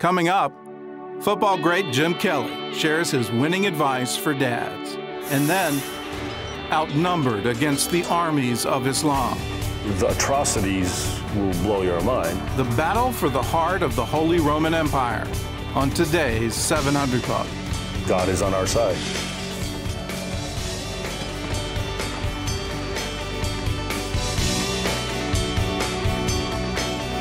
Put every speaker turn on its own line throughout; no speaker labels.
Coming up, football great Jim Kelly shares his winning advice for dads. And then, outnumbered against the armies of Islam.
The atrocities will blow your mind.
The battle for the heart of the Holy Roman Empire on today's 700 Club.
God is on our side.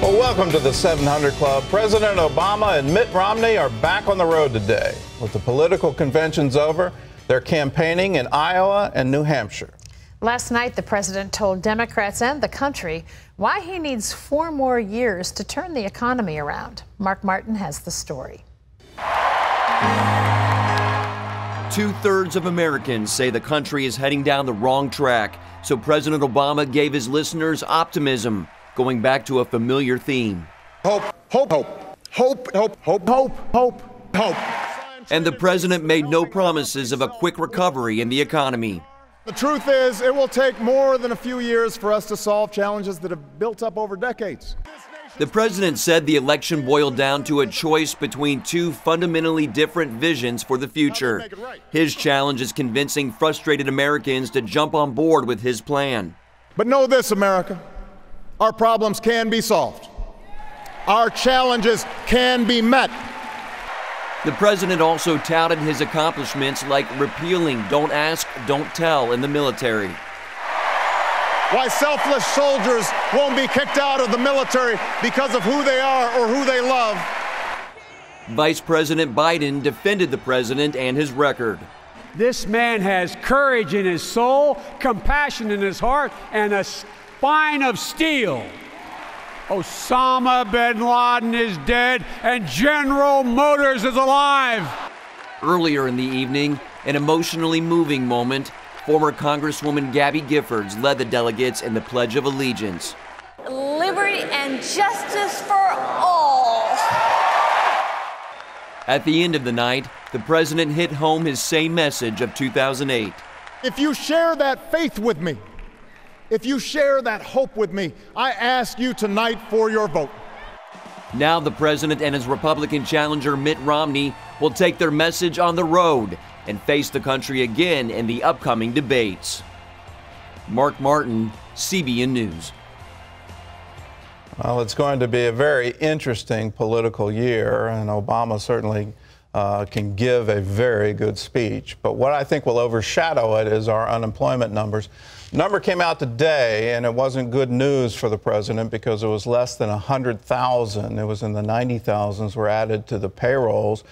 Well, welcome to the 700 Club. President Obama and Mitt Romney are back on the road today. With the political conventions over, they're campaigning in Iowa and New Hampshire.
Last night, the president told Democrats and the country why he needs 4 more years to turn the economy around. Mark Martin has the story.
2/3 of Americans say the country is heading down the wrong track. So President Obama gave his listeners optimism, going back to a familiar theme.
Hope, hope, hope, hope, hope, hope, hope, hope, hope.
And the president made no promises of a quick recovery in the economy.
The truth is, it will take more than a few years for us to solve challenges that have built up over decades.
The president said the election boiled down to a choice between 2 fundamentally different visions for the future. His challenge is convincing frustrated Americans to jump on board with his plan.
But know this, America, our problems can be solved. Our challenges can be met.
The president also touted his accomplishments like repealing Don't Ask, Don't Tell in the military.
Why selfless soldiers won't be kicked out of the military because of who they are or who they love.
Vice President Biden defended the president and his record.
This man has courage in his soul, compassion in his heart, and a spine of steel. Osama bin Laden is dead and General Motors is alive.
Earlier in the evening, an emotionally moving moment, former Congresswoman Gabby Giffords led the delegates in the Pledge of Allegiance.
Liberty and justice for all.
At the end of the night, the president hit home his same message of 2008.
If you share that faith with me, if you share that hope with me, I ask you tonight for your vote.
Now the president and his Republican challenger Mitt Romney will take their message on the road and face the country again in the upcoming debates. Mark Martin, CBN News.
Well, it's going to be a very interesting political year, and Obama certainly can give a very good speech. But what I think will overshadow it is our unemployment numbers. Number came out today, and it wasn't good news for the president because it was less than 100,000. It was in the 90,000s were added to the payrolls.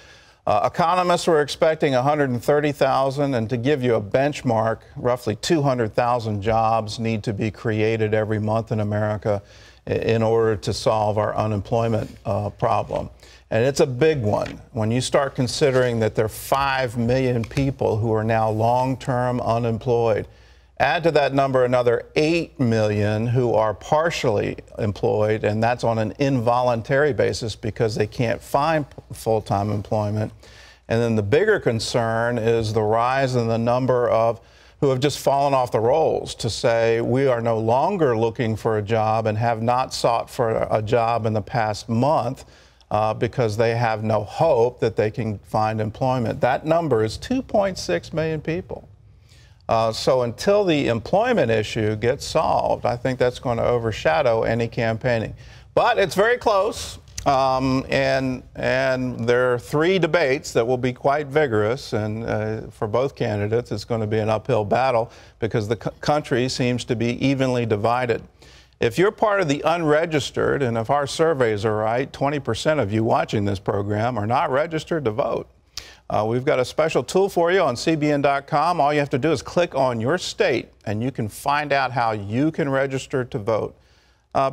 Economists were expecting 130,000, and to give you a benchmark, roughly 200,000 jobs need to be created every month in America in order to solve our unemployment problem. And it's a big one when you start considering that there are 5 million people who are now long-term unemployed. Add to that number another 8 million who are partially employed, and that's on an involuntary basis because they can't find full-time employment. And then the bigger concern is the rise in the number of who have just fallen off the rolls to say we are no longer looking for a job and have not sought for a job in the past month because they have no hope that they can find employment. That number is 2.6 million people. So until the employment issue gets solved, I think that's going to overshadow any campaigning. But it's very close, and there are 3 debates that will be quite vigorous, and for both candidates it's going to be an uphill battle because the country seems to be evenly divided. If you're part of the unregistered, and if our surveys are right, 20% of you watching this program are not registered to vote. We've got a special tool for you on CBN.com. All you have to do is click on your state, and you can find out how you can register to vote.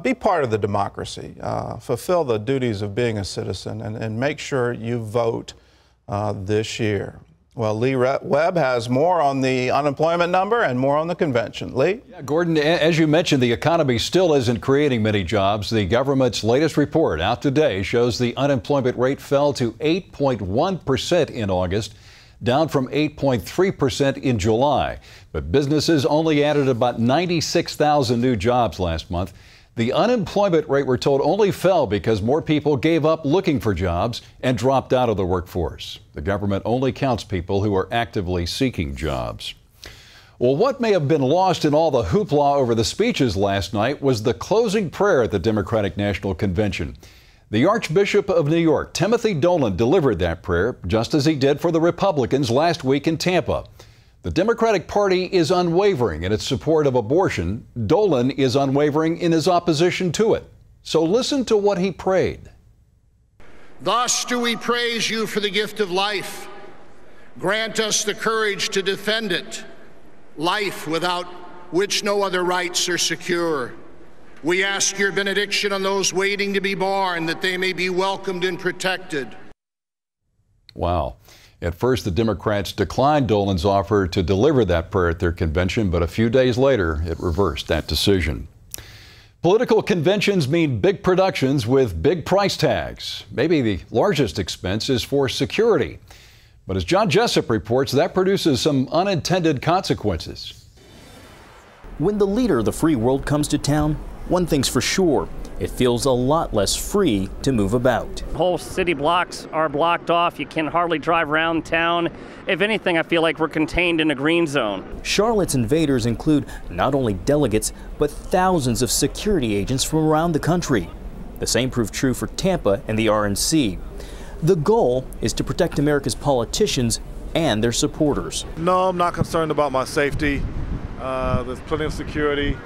Be part of the democracy. Fulfill the duties of being a citizen, and make sure you vote this year. Well, Lee Webb has more on the unemployment number and more on the convention. Lee?
Yeah, Gordon, as you mentioned, the economy still isn't creating many jobs. The government's latest report out today shows the unemployment rate fell to 8.1% in August, down from 8.3% in July. But businesses only added about 96,000 new jobs last month. The unemployment rate, we're told, only fell because more people gave up looking for jobs and dropped out of the workforce. The government only counts people who are actively seeking jobs. Well, what may have been lost in all the hoopla over the speeches last night was the closing prayer at the Democratic National Convention. The Archbishop of New York, Timothy Dolan, delivered that prayer, just as he did for the Republicans last week in Tampa. The Democratic Party is unwavering in its support of abortion. Dolan is unwavering in his opposition to it. So listen to what he prayed.
Thus do we praise you for the gift of life. Grant us the courage to defend it, life without which no other rights are secure. We ask your benediction on those waiting to be born, that they may be welcomed and protected.
Wow. At first, the Democrats declined Dolan's offer to deliver that prayer at their convention, but a few days later, it reversed that decision. Political conventions mean big productions with big price tags. Maybe the largest expense is for security. But as John Jessup reports, that produces some unintended consequences.
When the leader of the free world comes to town, one thing's for sure, it feels a lot less free to move about.
Whole city blocks are blocked off. You can hardly drive around town. If anything, I feel like we're contained in a green zone.
Charlotte's invaders include not only delegates, but thousands of security agents from around the country. The same proved true for Tampa and the RNC. The goal is to protect America's politicians and their supporters.
No, I'm not concerned about my safety. There's plenty of security.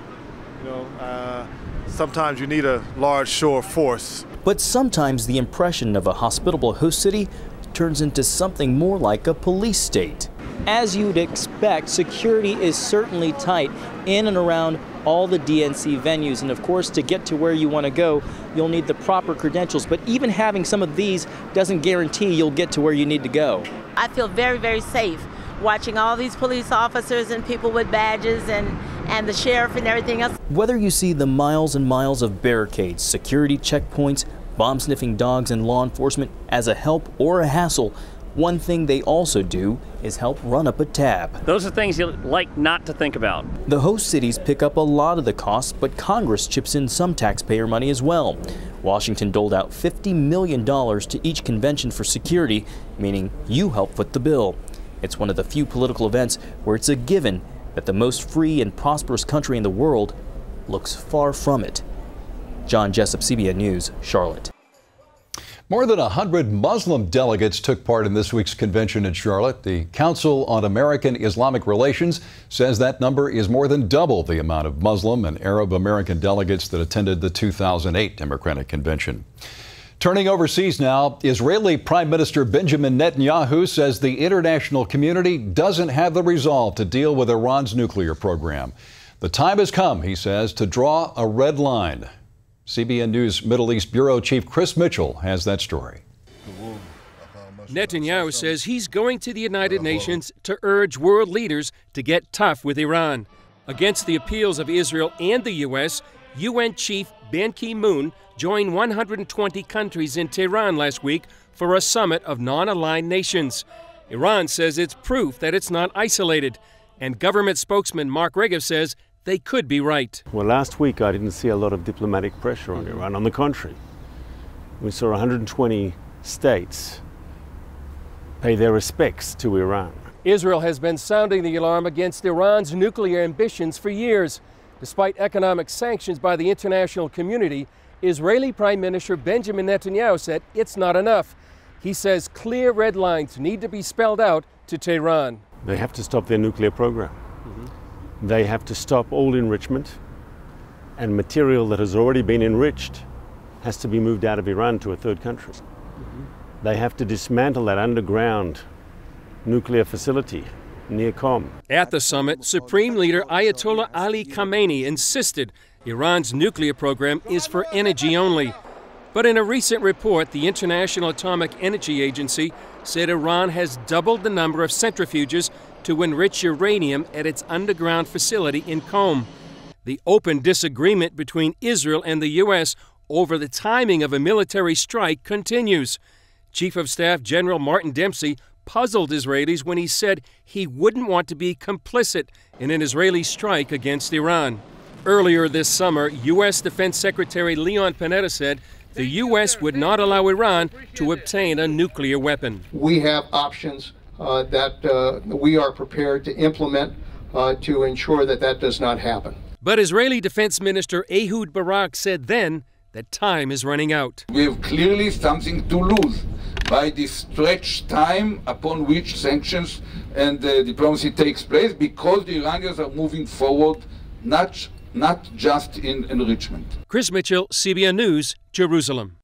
Sometimes you need a large shore force.
But sometimes the impression of a hospitable host city turns into something more like a police state.
As you'd expect, security is certainly tight in and around all the DNC venues. And of course, to get to where you want to go, you'll need the proper credentials. But even having some of these doesn't guarantee you'll get to where you need to go.
I feel very, very safe watching all these police officers and people with badges and the sheriff and everything else.
Whether you see the miles and miles of barricades, security checkpoints, bomb-sniffing dogs and law enforcement as a help or a hassle, one thing they also do is help run up a tab.
Those are things you like not to think about.
The host cities pick up a lot of the costs, but Congress chips in some taxpayer money as well. Washington doled out $50 million to each convention for security, meaning you help foot the bill. It's one of the few political events where it's a given that the most free and prosperous country in the world looks far from it. John Jessup, CBN News, Charlotte.
More than 100 Muslim delegates took part in this week's convention in Charlotte. The Council on American Islamic Relations says that number is more than double the amount of Muslim and Arab American delegates that attended the 2008 Democratic Convention. Turning overseas now, Israeli Prime Minister Benjamin Netanyahu says the international community doesn't have the resolve to deal with Iran's nuclear program. The time has come, he says, to draw a red line. CBN News Middle East Bureau Chief Chris Mitchell has that story.
Netanyahu says he's going to the United Nations to urge world leaders to get tough with Iran. Against the appeals of Israel and the U.S., UN Chief Ban Ki-moon joined 120 countries in Tehran last week for a summit of non-aligned nations. Iran says it's proof that it's not isolated, and government spokesman Mark Regev says they could be right.
Well, last week I didn't see a lot of diplomatic pressure on Iran. On the contrary, we saw 120 states pay their respects to Iran.
Israel has been sounding the alarm against Iran's nuclear ambitions for years. Despite economic sanctions by the international community, Israeli Prime Minister Benjamin Netanyahu said it's not enough. He says clear red lines need to be spelled out to Tehran.
They have to stop their nuclear program. They have to stop all enrichment, and material that has already been enriched has to be moved out of Iran to a third country. They have to dismantle that underground nuclear facility near Qom.
At the summit, Supreme Leader Ayatollah Ali Khamenei insisted Iran's nuclear program is for energy only. But in a recent report, the International Atomic Energy Agency said Iran has doubled the number of centrifuges to enrich uranium at its underground facility in Qom. The open disagreement between Israel and the U.S. over the timing of a military strike continues. Chief of Staff General Martin Dempsey puzzled Israelis when he said he wouldn't want to be complicit in an Israeli strike against Iran. Earlier this summer, U.S. Defense Secretary Leon Panetta said the U.S. would not allow Iran to obtain a nuclear weapon.
We have options that we are prepared to implement to ensure that that does not happen.
But Israeli Defense Minister Ehud Barak said then that time is running out.
We have clearly something to lose by this stretched time upon which sanctions and diplomacy takes place, because the Iranians are moving forward, not just in enrichment.
Chris Mitchell, CBN News, Jerusalem.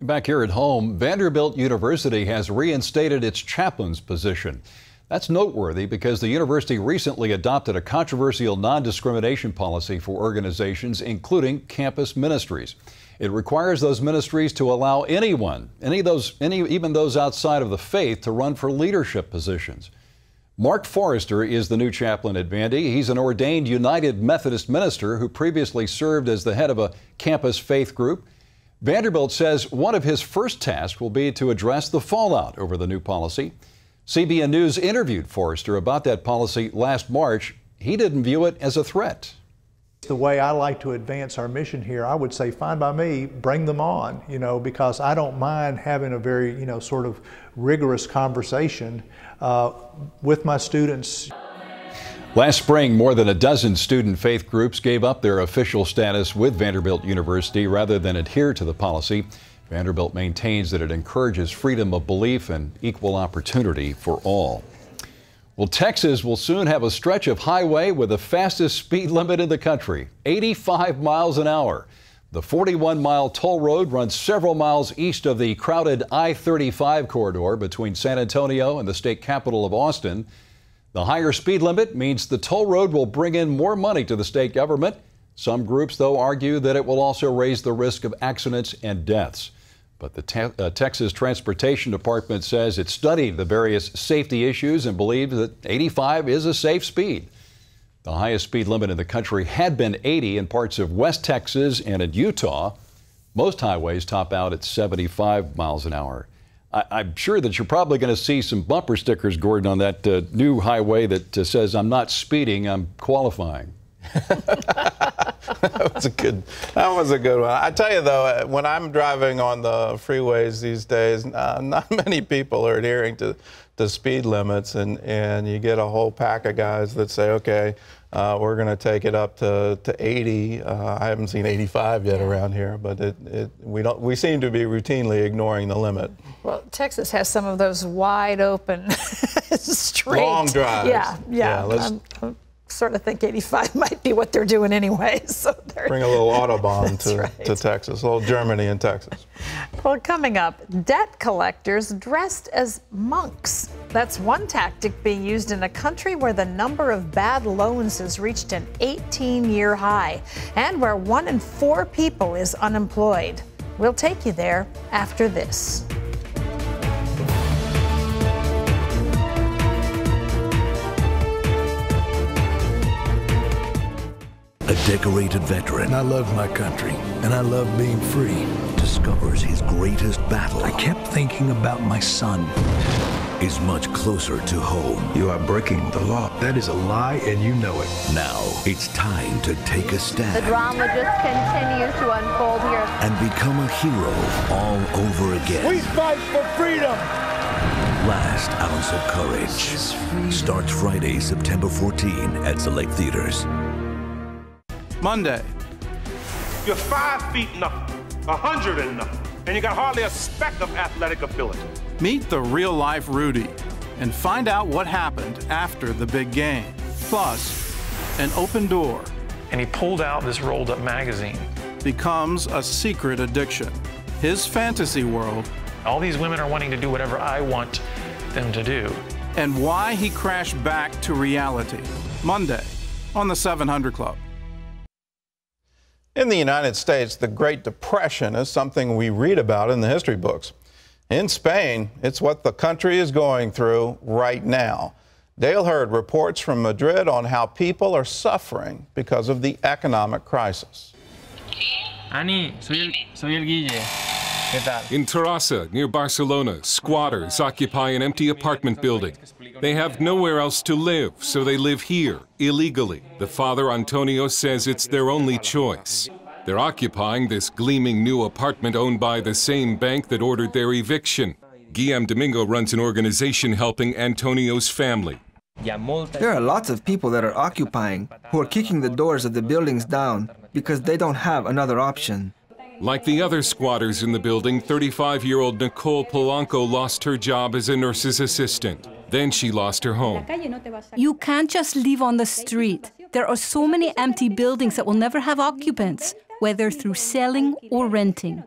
Back here at home, Vanderbilt University has reinstated its chaplain's position. That's noteworthy because the university recently adopted a controversial non-discrimination policy for organizations, including campus ministries. It requires those ministries to allow anyone, even those outside of the faith, to run for leadership positions. Mark Forrester is the new chaplain at Vandy. He's an ordained United Methodist minister who previously served as the head of a campus faith group. Vanderbilt says one of his first tasks will be to address the fallout over the new policy. CBN News interviewed Forrester about that policy last March. He didn't view it as a threat.
The way I like to advance our mission here, I would say, fine by me, bring them on, because I don't mind having a very, sort of rigorous conversation with my students.
Last spring, more than a dozen student faith groups gave up their official status with Vanderbilt University rather than adhere to the policy. Vanderbilt maintains that it encourages freedom of belief and equal opportunity for all. Well, Texas will soon have a stretch of highway with the fastest speed limit in the country, 85 miles an hour. The 41-mile toll road runs several miles east of the crowded I-35 corridor between San Antonio and the state capital of Austin. The higher speed limit means the toll road will bring in more money to the state government. Some groups, though, argue that it will also raise the risk of accidents and deaths. But the Texas Transportation Department says it studied the various safety issues and believes that 85 is a safe speed. The highest speed limit in the country had been 80 in parts of West Texas and in Utah. Most highways top out at 75 miles an hour. I'm sure that you're probably going to see some bumper stickers, Gordon, on that new highway that says, "I'm not speeding, I'm qualifying."
That was a good one. I tell you, though, when I'm driving on the freeways these days, not many people are adhering to the speed limits, and you get a whole pack of guys that say, okay, we're going to take it up to 80. I haven't seen 85 yet around here, but we seem to be routinely ignoring the limit.
Well, Texas has some of those wide open, straight.
Long drives.
Yeah. I sort of think 85 might be what they're doing anyway. So
bring a little Autobahn to
right.
Texas, a little Germany in Texas.
Well, coming up, debt collectors dressed as monks. That's one tactic being used in a country where the number of bad loans has reached an 18-year high and where 1 in 4 people is unemployed. We'll take you there after this.
A decorated veteran. I love my country, and I love being free. Discovers his greatest battle. I kept thinking about my son. Is much closer to home. You are breaking the law. That is a lie, and you know it. Now, it's time to take a stand.
The drama just continues to unfold here.
And become a hero all over again.
We fight for freedom.
Last Ounce of Courage. Starts Friday, September 14 at select theaters.
Monday.
You're 5 feet nothing, 100 and nothing, and you got hardly a speck of athletic ability.
Meet the real-life Rudy and find out what happened after the big game. Plus, an open door.
And he pulled out this rolled-up magazine.
Becomes a secret addiction. His fantasy world.
All these women are wanting to do whatever I want them to do.
And why he crashed back to reality. Monday on the 700 Club.
In the United States, the Great Depression is something we read about in the history books. In Spain, it's what the country is going through right now. Dale Hurd reports from Madrid on how people are suffering because of the economic crisis.
Ani, soy el Guille.
In Terrassa, near Barcelona, squatters occupy an empty apartment building.
They have nowhere else to live, so they live here, illegally. The father, Antonio, says it's their only choice. They're occupying this gleaming new apartment owned by the same bank that ordered their eviction. Guillaume Domingo runs an organization helping Antonio's family.
There are lots of people that are occupying, who are kicking the doors of the buildings down because they don't have another option.
Like the other squatters in the building, 35-year-old Nicole Polanco lost her job as a nurse's assistant. Then she lost her home.
You can't just live on the street. There are so many empty buildings that will never have occupants, whether through selling or renting.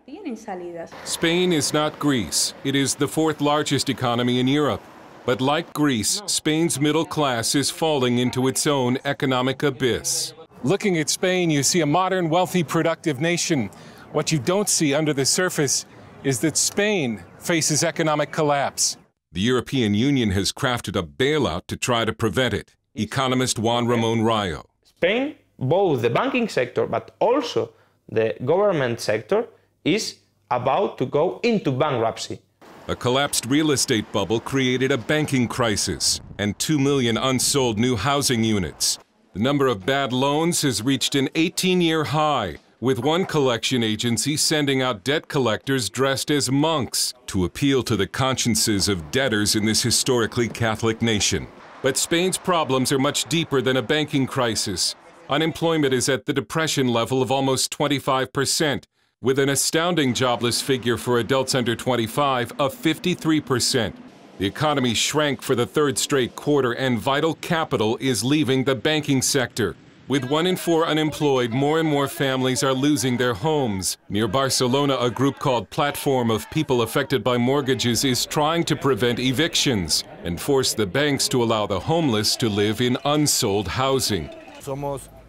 Spain is not Greece. It is the fourth largest economy in Europe. But like Greece, Spain's middle class is falling into its own economic abyss.
Looking at Spain, you see a modern, wealthy, productive nation. What you don't see under the surface is that Spain faces economic collapse.
The European Union has crafted a bailout to try to prevent it. Economist Juan Ramon Rayo.
Spain, both the banking sector but also the government sector, is about to go into bankruptcy.
A collapsed real estate bubble created a banking crisis and 2 million unsold new housing units. The number of bad loans has reached an 18-year high, with one collection agency sending out debt collectors dressed as monks to appeal to the consciences of debtors in this historically Catholic nation. But Spain's problems are much deeper than a banking crisis. Unemployment is at the depression level of almost 25%, with an astounding jobless figure for adults under 25 of 53%. The economy shrank for the third straight quarter, and vital capital is leaving the banking sector. With 1 in 4 unemployed, more and more families are losing their homes. Near Barcelona, a group called Platform of People Affected by Mortgages is trying to prevent evictions and force the banks to allow the homeless to live in unsold housing.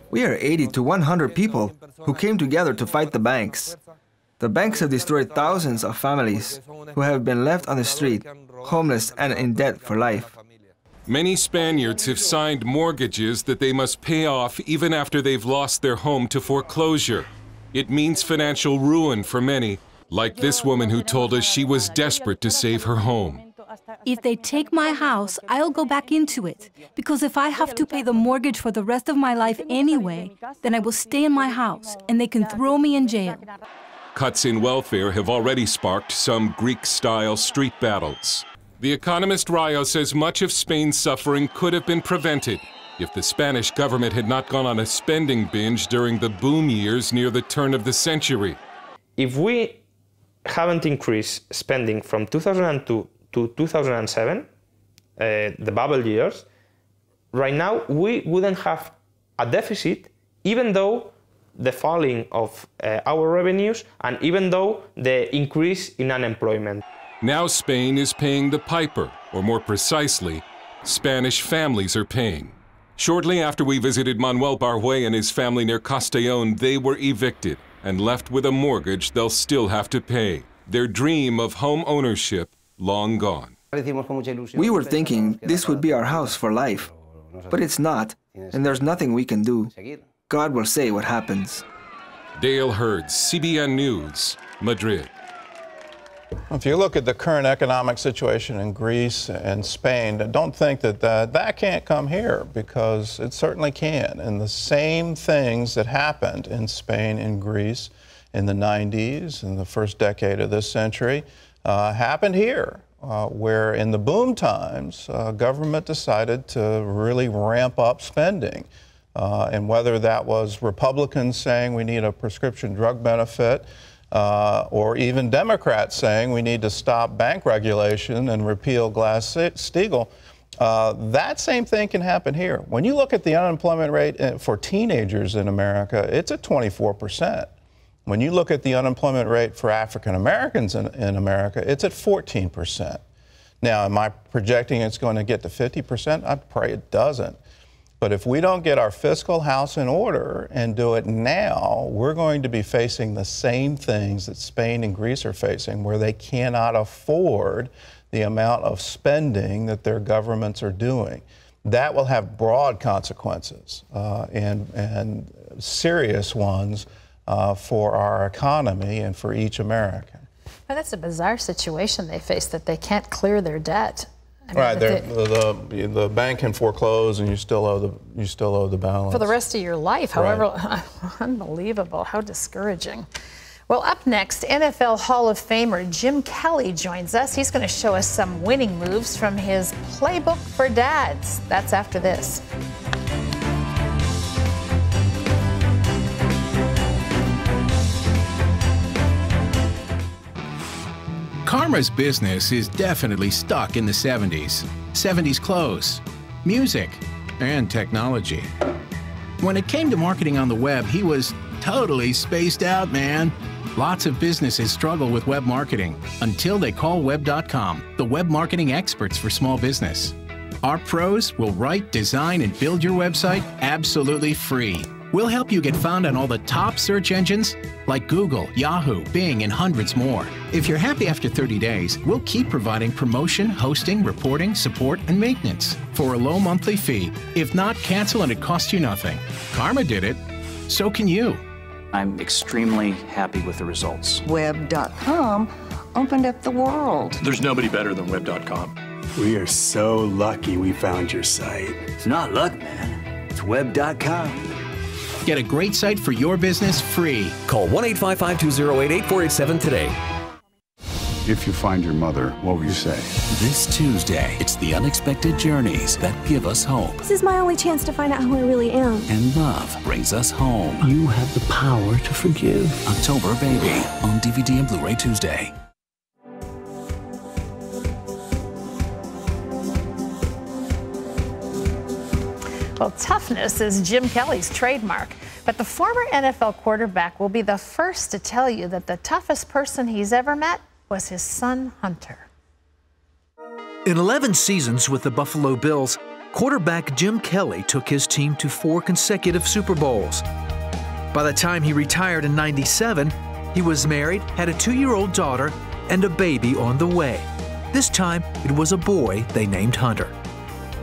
We are 80 to 100 people who came together to fight the banks. The banks have destroyed thousands of families who have been left on the street, homeless and in debt for life.
Many Spaniards have signed mortgages that they must pay off even after they've lost their home to foreclosure. It means financial ruin for many, like this woman who told us she was desperate to save her home.
If they take my house, I'll go back into it. Because if I have to pay the mortgage for the rest of my life anyway, then I will stay in my house and they can throw me in jail.
Cuts in welfare have already sparked some Greek-style street battles. The economist Rayo says much of Spain's suffering could have been prevented if the Spanish government had not gone on a spending binge during the boom years near the turn of the century.
If we haven't increased spending from 2002 to 2007, the bubble years, right now we wouldn't have a deficit, even though the falling of our revenues and even though the increase in unemployment.
Now Spain is paying the piper, or more precisely, Spanish families are paying. Shortly after we visited Manuel Barhué and his family near Castellón, they were evicted and left with a mortgage they'll still have to pay. Their dream of home ownership long gone.
We were thinking this would be our house for life, but it's not, and there's nothing we can do. God will say what happens.
Dale Hurd, CBN News, Madrid.
If you look at the current economic situation in Greece and Spain, don't think that can't come here, because it certainly can. And the same things that happened in Spain and Greece in the 90s, in the first decade of this century, happened here, where in the boom times, government decided to really ramp up spending. And whether that was Republicans saying we need a prescription drug benefit, or even Democrats saying we need to stop bank regulation and repeal Glass-Steagall, that same thing can happen here. When you look at the unemployment rate for teenagers in America, it's at 24%. When you look at the unemployment rate for African Americans in America, it's at 14%. Now, am I projecting it's going to get to 50%? I pray it doesn't. But if we don't get our fiscal house in order and do it now, we're going to be facing the same things that Spain and Greece are facing, where they cannot afford the amount of spending that their governments are doing. That will have broad consequences and serious ones for our economy and for each American.
Well, that's a bizarre situation they face, that they can't clear their debt. I mean,
right. The bank can foreclose, and you still owe the balance
for the rest of your life. However, unbelievable. How discouraging. Well, up next, NFL Hall of Famer Jim Kelly joins us. He's going to show us some winning moves from his playbook for dads. That's after this.
Karma's business is definitely stuck in the 70s. 70s clothes, music, and technology. When it came to marketing on the web, he was totally spaced out, man. Lots of businesses struggle with web marketing until they call Web.com, the web marketing experts for small business. Our pros will write, design, and build your website absolutely free. We'll help you get found on all the top search engines like Google, Yahoo, Bing, and hundreds more. If you're happy after 30 days, we'll keep providing promotion, hosting, reporting, support, and maintenance for a low monthly fee. If not, cancel and it costs you nothing. Karma did it. So can you.
I'm extremely happy with the results.
Web.com opened up the world.
There's nobody better than Web.com.
We are so lucky we found your site.
It's not luck, man. It's Web.com.
Get a great site for your business free.
Call 1-855-208-8487 today.
If you find your mother, what will you say?
This Tuesday, it's the unexpected journeys that give us hope.
This is my only chance to find out who I really am.
And love brings us home.
You have the power to forgive.
October Baby on DVD and Blu-ray Tuesday.
Well, toughness is Jim Kelly's trademark, but the former NFL quarterback will be the first to tell you that the toughest person he's ever met was his son, Hunter.
In 11 seasons with the Buffalo Bills, quarterback Jim Kelly took his team to 4 consecutive Super Bowls. By the time he retired in '97, he was married, had a 2-year-old daughter, and a baby on the way. This time, it was a boy they named Hunter.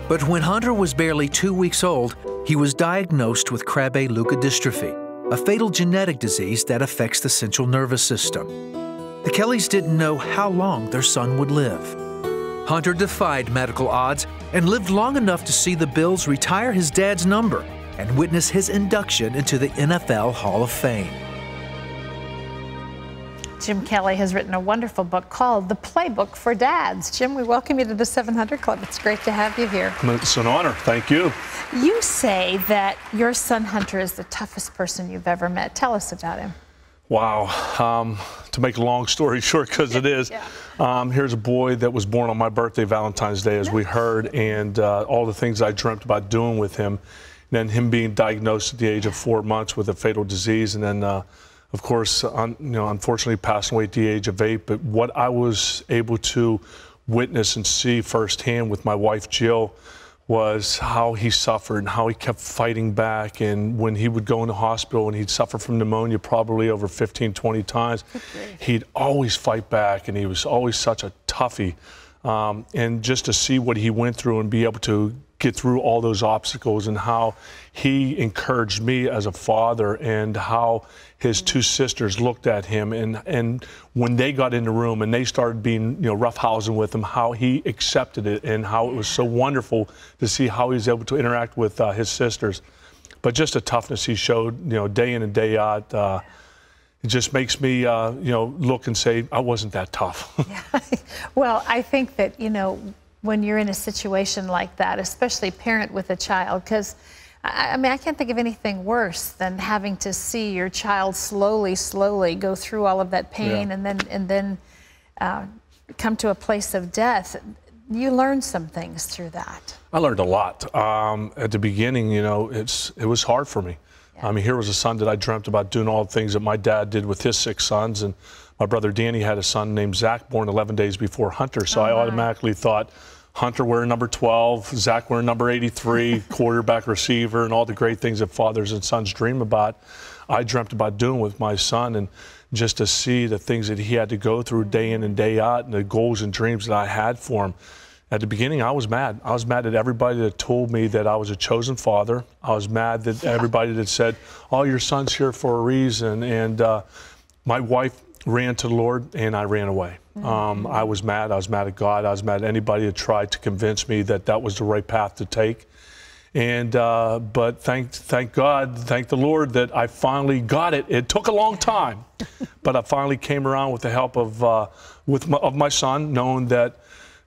But when Hunter was barely 2 weeks old, he was diagnosed with Krabbe leukodystrophy, a fatal genetic disease that affects the central nervous system. The Kellys didn't know how long their son would live. Hunter defied medical odds and lived long enough to see the Bills retire his dad's number and witness his induction into the NFL Hall of Fame.
Jim Kelly has written a wonderful book called The Playbook for Dads. Jim, we welcome you to the 700 Club. It's great to have you here.
It's an honor. Thank you.
You say that your son Hunter is the toughest person you've ever met. Tell us about him.
Wow. To make a long story short, because it is, here's a boy that was born on my birthday, Valentine's Day, as we heard, and all the things I dreamt about doing with him. And then him being diagnosed at the age of 4 months with a fatal disease, and then of course, unfortunately passing away at the age of 8. But what I was able to witness and see firsthand with my wife, Jill, was how he suffered and how he kept fighting back. And when he would go in the hospital and he'd suffer from pneumonia probably over 15, 20 times, he'd always fight back, and he was always such a toughie. And just to see what he went through and be able to get through all those obstacles, and how he encouraged me as a father, and how his 2 sisters looked at him, and when they got in the room and they started being roughhousing with him, how he accepted it, and how it was so wonderful to see how he was able to interact with his sisters. But just the toughness he showed, day in and day out, it just makes me look and say, I wasn't that tough.
Well, I think that when you're in a situation like that, especially parent with a child, because I mean, I can't think of anything worse than having to see your child slowly go through all of that pain, and then come to a place of death. You learned some things through that.
I learned a lot. At the beginning, it was hard for me. I mean, here was a son that I dreamt about doing all the things that my dad did with his 6 sons, and my brother Danny had a son named Zach, born 11 days before Hunter, so I automatically thought Hunter wearing number 12, Zach wearing number 83, quarterback, receiver, and all the great things that fathers and sons dream about. I dreamt about doing with my son, and just to see the things that he had to go through day in and day out, and the goals and dreams that I had for him. At the beginning, I was mad. I was mad at everybody that told me that I was a chosen father. I was mad that everybody that said, oh, your son's here for a reason. And my wife ran to the Lord, and I ran away. I was mad. I was mad at God. I was mad at anybody that tried to convince me that that was the right path to take. And but thank God, thank the Lord that I finally got it. It took a long time, but I finally came around with the help of my son, knowing that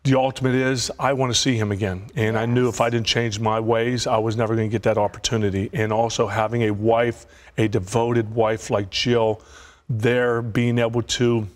the ultimate is I want to see him again. And I knew if I didn't change my ways, I was never going to get that opportunity. And also having a wife, a devoted wife like Jill, there being able to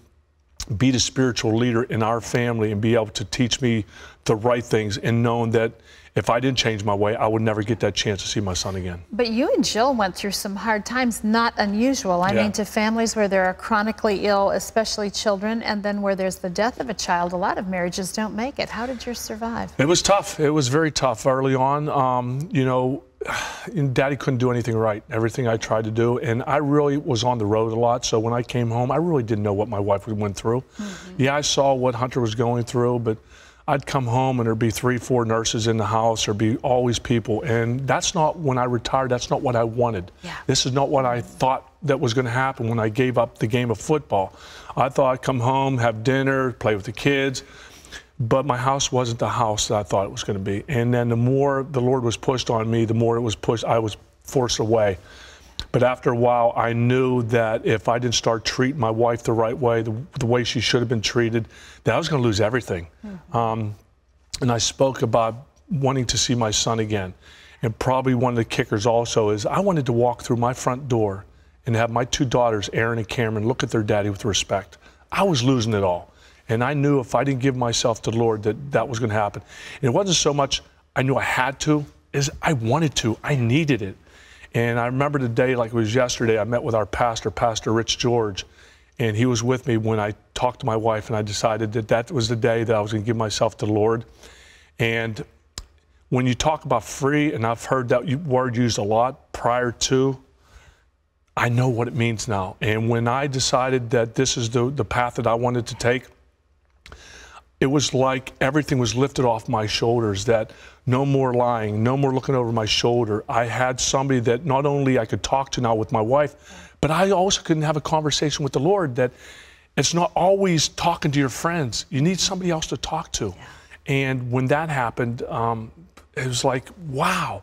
be the spiritual leader in our family and be able to teach me the right things, and knowing that if I didn't change my way, I would never get that chance to see my son again.
But you and Jill went through some hard times, not unusual. I mean, to families where there are chronically ill, especially children, and then where there's the death of a child, a lot of marriages don't make it. How did yours survive?
It was tough. It was very tough early on. You know, Daddy couldn't do anything right, everything I tried to do. And I really was on the road a lot. So when I came home, I really didn't know what my wife went through. Yeah, I saw what Hunter was going through, but I'd come home and there'd be 3, 4 nurses in the house. There'd be always people. And that's not, when I retired, that's not what I wanted. This is not what I thought that was going to happen when I gave up the game of football. I thought I'd come home, have dinner, play with the kids. But my house wasn't the house that I thought it was going to be. And then the more the Lord was pushed on me, the more it was pushed, I was forced away. But after a while, I knew that if I didn't start treating my wife the right way, the way she should have been treated, that I was going to lose everything. And I spoke about wanting to see my son again. And probably one of the kickers also is I wanted to walk through my front door and have my 2 daughters, Erin and Cameron, look at their daddy with respect. I was losing it all. And I knew if I didn't give myself to the Lord that was going to happen. And it wasn't so much I knew I had to, is I wanted to. I needed it. And I remember the day like it was yesterday, I met with our pastor, Pastor Rich George, and he was with me when I talked to my wife, and I decided that that was the day that I was going to give myself to the Lord. And when you talk about free, and I've heard that word used a lot prior to, I know what it means now. And when I decided that this is the path that I wanted to take, it was like everything was lifted off my shoulders, that no more lying, no more looking over my shoulder. I had somebody that not only I could talk to now with my wife, but I also couldn't have a conversation with the Lord, that it's not always talking to your friends. You need somebody else to talk to. And when that happened, it was like, wow,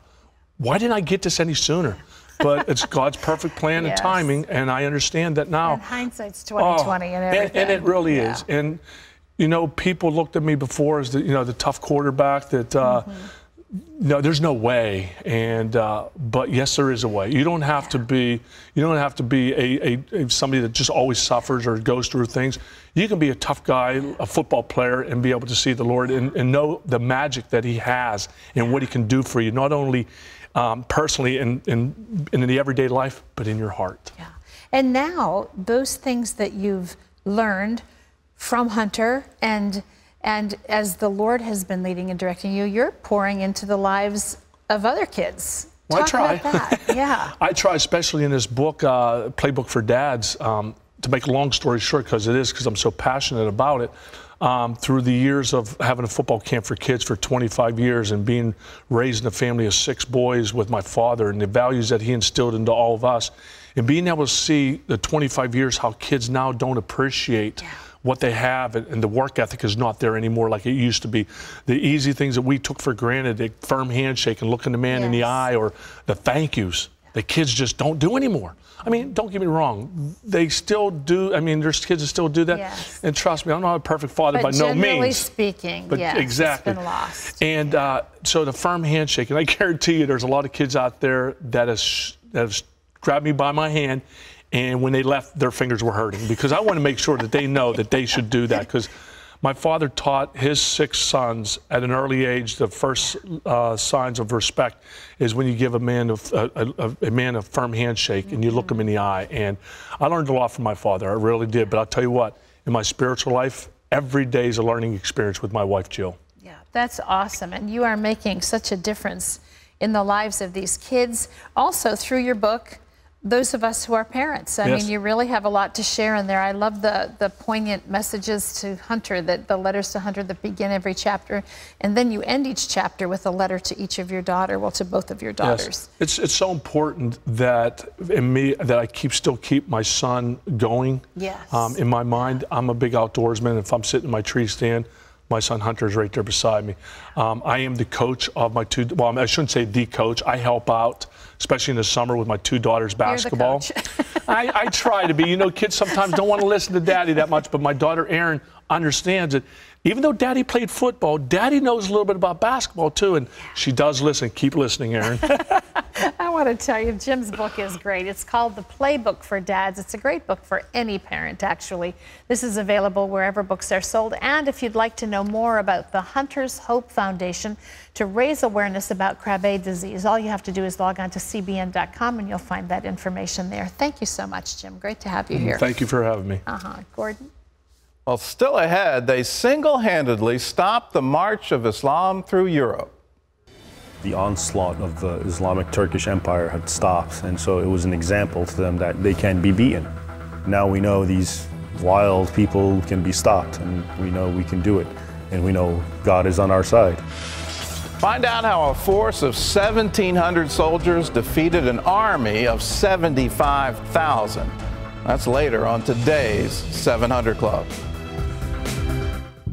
why didn't I get this any sooner? But it's God's perfect plan and timing, and I understand that now.
And hindsight's 20/20 and everything.
And it really is. And you know, people looked at me before as the tough quarterback that, no, there's no way. And, but yes, there is a way. You don't have to be, somebody that just always suffers or goes through things. You can be a tough guy, a football player, and be able to see the Lord and know the magic that He has and what He can do for you, not only personally in the everyday life, but in your heart.
Yeah. And now those things that you've learned from Hunter, and as the Lord has been leading and directing you, you're pouring into the lives of other kids.
Well,
Talk
I try.
about that. Yeah.
I try, especially in this book, Playbook for Dads, to make a long story short, because I'm so passionate about it. Through the years of having a football camp for kids for 25 years and being raised in a family of 6 boys with my father and the values that he instilled into all of us, and being able to see the 25 years how kids now don't appreciate what they have, and the work ethic is not there anymore like it used to be. The easy things that we took for granted, a firm handshake and looking the man in the eye, or the thank yous, the kids just don't do anymore. I mean, don't get me wrong, they still do. I mean, there's kids that still do that. And trust me, I'm not a perfect father by no means.
Generally speaking,
but exactly.
It's been lost.
And so the firm handshake, and I guarantee you there's a lot of kids out there that has grabbed me by my hand, and when they left, their fingers were hurting, because I want to make sure that they know that they should do that. Because my father taught his 6 sons at an early age, the first signs of respect is when you give a man a firm handshake and you look him in the eye. And I learned a lot from my father, I really did. But I'll tell you what, in my spiritual life, every day is a learning experience with my wife, Jill.
Yeah, that's awesome. And you are making such a difference in the lives of these kids. Also, through your book, those of us who are parents. I mean, you really have a lot to share in there. I love the poignant messages to Hunter, the letters to Hunter that begin every chapter, and then you end each chapter with a letter to each of your daughter, well, to both of your daughters.
Yes. It's so important that I still keep my son going.
Yes.
In my mind, I'm a big outdoorsman. If I'm sitting in my tree stand, my son Hunter is right there beside me. I am the coach of my two, well, I shouldn't say the coach. I help out, especially in the summer, with my two daughters' basketball.
You're the coach.
I try to be. You know, kids sometimes don't want to listen to Daddy that much, but my daughter Erin understands it. Even though Daddy played football, Daddy knows a little bit about basketball too, and she does listen. Keep listening, Erin.
I want to tell you, Jim's book is great. It's called The Playbook for Dads. It's a great book for any parent, actually. This is available wherever books are sold. And if you'd like to know more about the Hunter's Hope Foundation to raise awareness about Krabbe disease, all you have to do is log on to cbn.com and you'll find that information there. Thank you so much, Jim. Great to have you here.
Thank you for having me.
Gordon?
Well, still ahead, they single-handedly stopped the march of Islam through Europe.
The onslaught of the Islamic Turkish Empire had stopped, and so it was an example to them that they can be beaten. Now we know these wild people can be stopped, and we know we can do it, and we know God is on our side.
Find out how a force of 1,700 soldiers defeated an army of 75,000. That's later on today's 700 Club.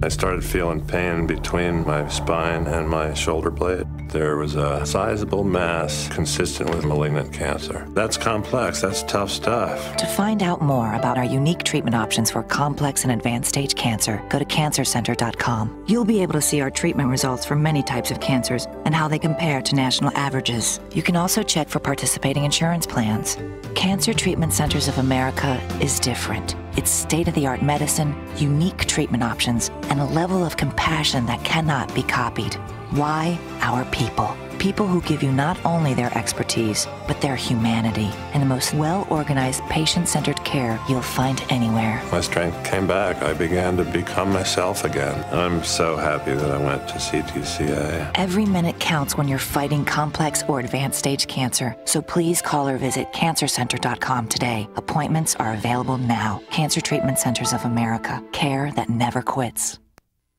I started feeling pain between my spine and my shoulder blade. There was a sizable mass consistent with malignant cancer. That's complex, that's tough stuff.
To find out more about our unique treatment options for complex and advanced stage cancer, go to cancercenter.com. You'll be able to see our treatment results for many types of cancers and how they compare to national averages. You can also check for participating insurance plans. Cancer Treatment Centers of America is different. It's state-of-the-art medicine, unique treatment options, and a level of compassion that cannot be copied. Why? Our people. People who give you not only their expertise, but their humanity and the most well-organized, patient-centered care you'll find anywhere.
My strength came back. I began to become myself again. I'm so happy that I went to CTCA.
Every minute counts when you're fighting complex or advanced stage cancer, so please call or visit cancercenter.com today. Appointments are available now. Cancer Treatment Centers of America. Care that never quits.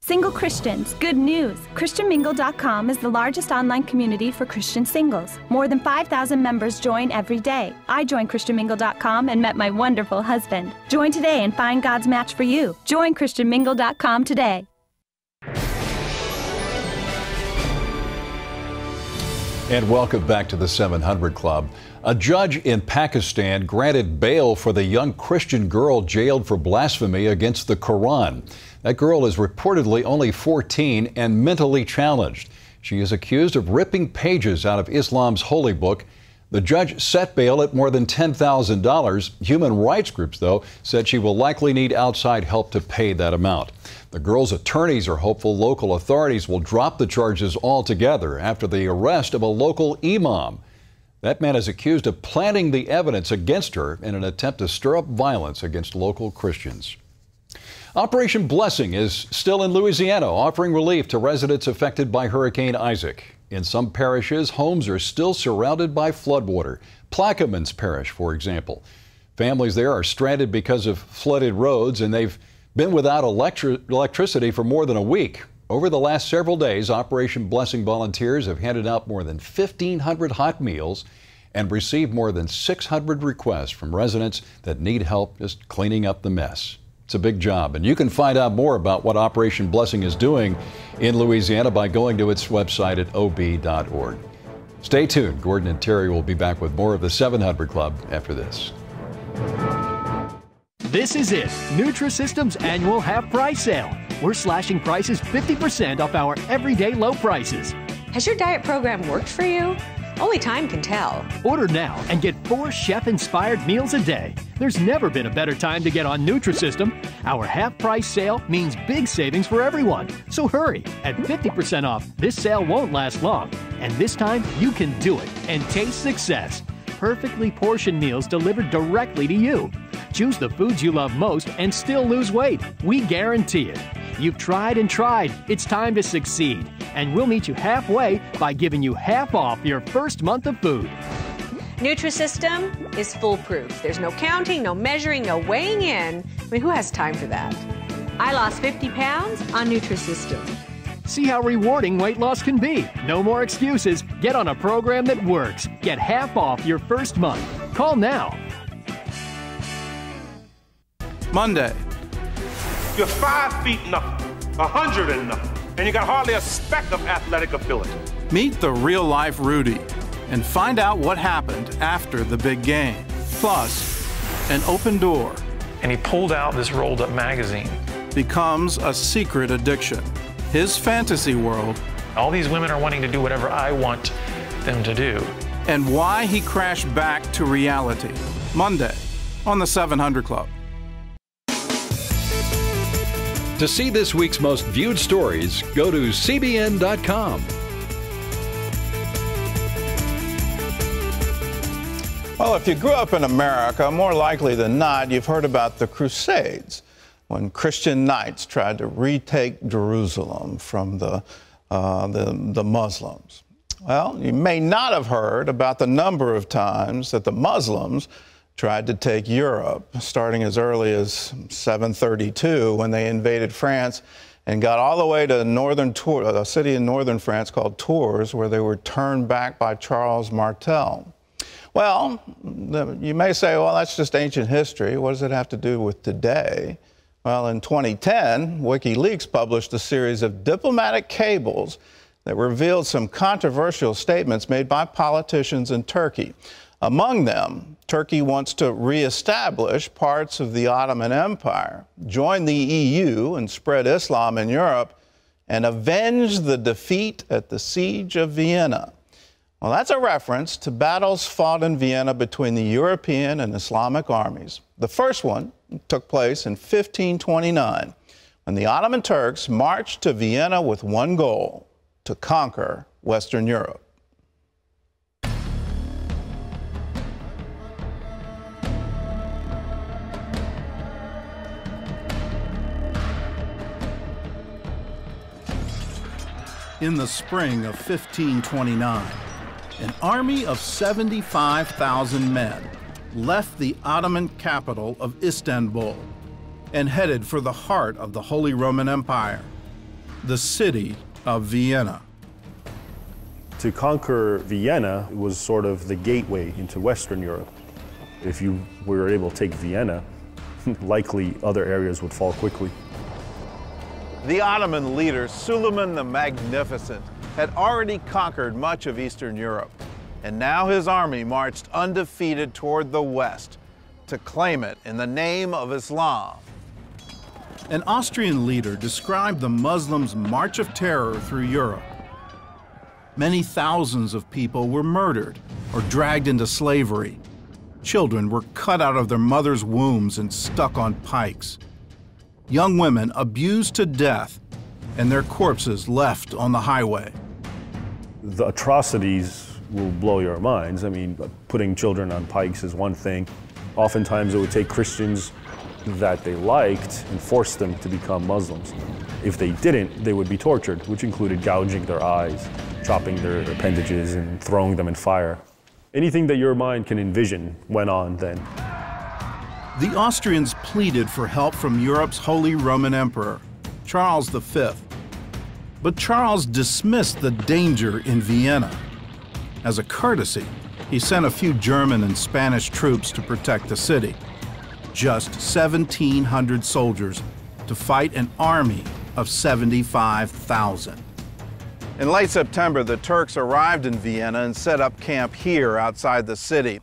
Single Christians, good news! ChristianMingle.com is the largest online community for Christian singles. More than 5,000 members join every day. I joined ChristianMingle.com and met my wonderful husband. Join today and find God's match for you. Join ChristianMingle.com today.
And welcome back to the 700 Club. A judge in Pakistan granted bail for the young Christian girl jailed for blasphemy against the Quran. That girl is reportedly only 14 and mentally challenged. She is accused of ripping pages out of Islam's holy book. The judge set bail at more than $10,000. Human rights groups, though, said she will likely need outside help to pay that amount. The girl's attorneys are hopeful local authorities will drop the charges altogether after the arrest of a local imam. That man is accused of planting the evidence against her in an attempt to stir up violence against local Christians. Operation Blessing is still in Louisiana, offering relief to residents affected by Hurricane Isaac. In some parishes, homes are still surrounded by floodwater. Plaquemines Parish, for example. Families there are stranded because of flooded roads, and they've been without electricity for more than a week. Over the last several days, Operation Blessing volunteers have handed out more than 1,500 hot meals and received more than 600 requests from residents that need help just cleaning up the mess. It's a big job, and you can find out more about what Operation Blessing is doing in Louisiana by going to its website at ob.org. Stay tuned. Gordon and Terry will be back with more of the 700 Club after this.
This is it, Nutrisystem's annual half price sale. We're slashing prices 50% off our everyday low prices.
Has your diet program worked for you? Only time can tell.
Order now and get 4 chef-inspired meals a day. There's never been a better time to get on Nutrisystem. Our half-price sale means big savings for everyone. So hurry. At 50% off, this sale won't last long. And this time, you can do it and taste success. Perfectly portioned meals delivered directly to you. Choose the foods you love most and still lose weight. We guarantee it. You've tried and tried. It's time to succeed. And we'll meet you halfway by giving you half off your first month of food.
Nutrisystem is foolproof. There's no counting, no measuring, no weighing in. I mean, who has time for that? I lost 50 pounds on Nutrisystem.
See how rewarding weight loss can be. No more excuses. Get on a program that works. Get half off your first month. Call now.
Monday.
You're 5 feet nothing, 100 and nothing, and you got hardly a speck of athletic ability.
Meet the real-life Rudy and find out what happened after the big game. Plus, an open door.
And he pulled out this rolled-up magazine.
Becomes a secret addiction. His fantasy world.
All these women are wanting to do whatever I want them to do.
And why he crashed back to reality. Monday on the 700 Club.
To see this week's most viewed stories, go to CBN.com.
Well, if you grew up in America, more likely than not, you've heard about the Crusades, when Christian knights tried to retake Jerusalem from the Muslims. Well, you may not have heard about the number of times that the Muslims tried to take Europe, starting as early as 732 when they invaded France and got all the way to a city in northern France called Tours, where they were turned back by Charles Martel. Well, you may say, well, that's just ancient history. What does it have to do with today? Well, in 2010, WikiLeaks published a series of diplomatic cables that revealed some controversial statements made by politicians in Turkey. Among them, Turkey wants to reestablish parts of the Ottoman Empire, join the EU and spread Islam in Europe, and avenge the defeat at the Siege of Vienna. Well, that's a reference to battles fought in Vienna between the European and Islamic armies. The first one took place in 1529, when the Ottoman Turks marched to Vienna with one goal: to conquer Western Europe.
In the spring of 1529, an army of 75,000 men left the Ottoman capital of Istanbul and headed for the heart of the Holy Roman Empire, the city of Vienna.
To conquer Vienna was sort of the gateway into Western Europe. If you were able to take Vienna, likely other areas would fall quickly.
The Ottoman leader, Suleiman the Magnificent, had already conquered much of Eastern Europe, and now his army marched undefeated toward the west to claim it in the name of Islam.
An Austrian leader described the Muslims' march of terror through Europe. Many thousands of people were murdered or dragged into slavery. Children were cut out of their mothers' wombs and stuck on pikes. Young women abused to death and their corpses left on the highway.
The atrocities will blow your minds. I mean, putting children on pikes is one thing. Oftentimes it would take Christians that they liked and force them to become Muslims. If they didn't, they would be tortured, which included gouging their eyes, chopping their appendages, and throwing them in fire. Anything that your mind can envision went on then.
The Austrians pleaded for help from Europe's Holy Roman Emperor, Charles V. But Charles dismissed the danger in Vienna. As a courtesy, he sent a few German and Spanish troops to protect the city. Just 1,700 soldiers to fight an army of 75,000.
In late September, the Turks arrived in Vienna and set up camp here outside the city.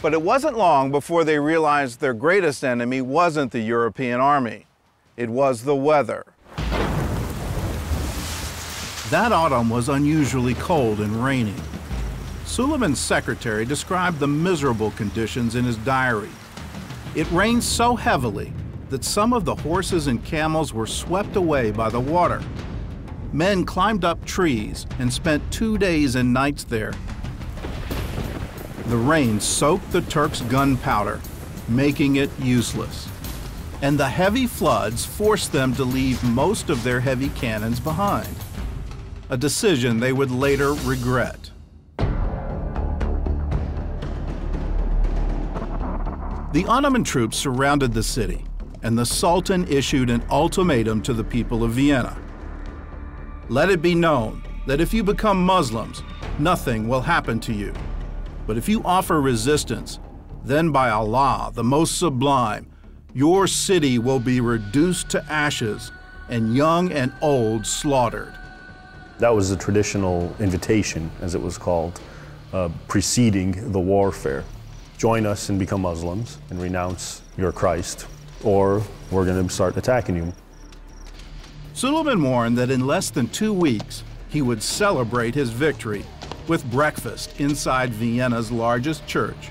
But it wasn't long before they realized their greatest enemy wasn't the European army. It was the weather.
That autumn was unusually cold and rainy. Suleiman's secretary described the miserable conditions in his diary. It rained so heavily that some of the horses and camels were swept away by the water. Men climbed up trees and spent 2 days and nights there. The rain soaked the Turks' gunpowder, making it useless. And the heavy floods forced them to leave most of their heavy cannons behind, a decision they would later regret. The Ottoman troops surrounded the city, and the Sultan issued an ultimatum to the people of Vienna. Let it be known that if you become Muslims, nothing will happen to you. But if you offer resistance, then by Allah, the most sublime, your city will be reduced to ashes and young and old slaughtered.
That was the traditional invitation, as it was called, preceding the warfare. Join us and become Muslims and renounce your Christ, or we're going to start attacking you.
Suleiman warned that in less than 2 weeks, he would celebrate his victory with breakfast inside Vienna's largest church,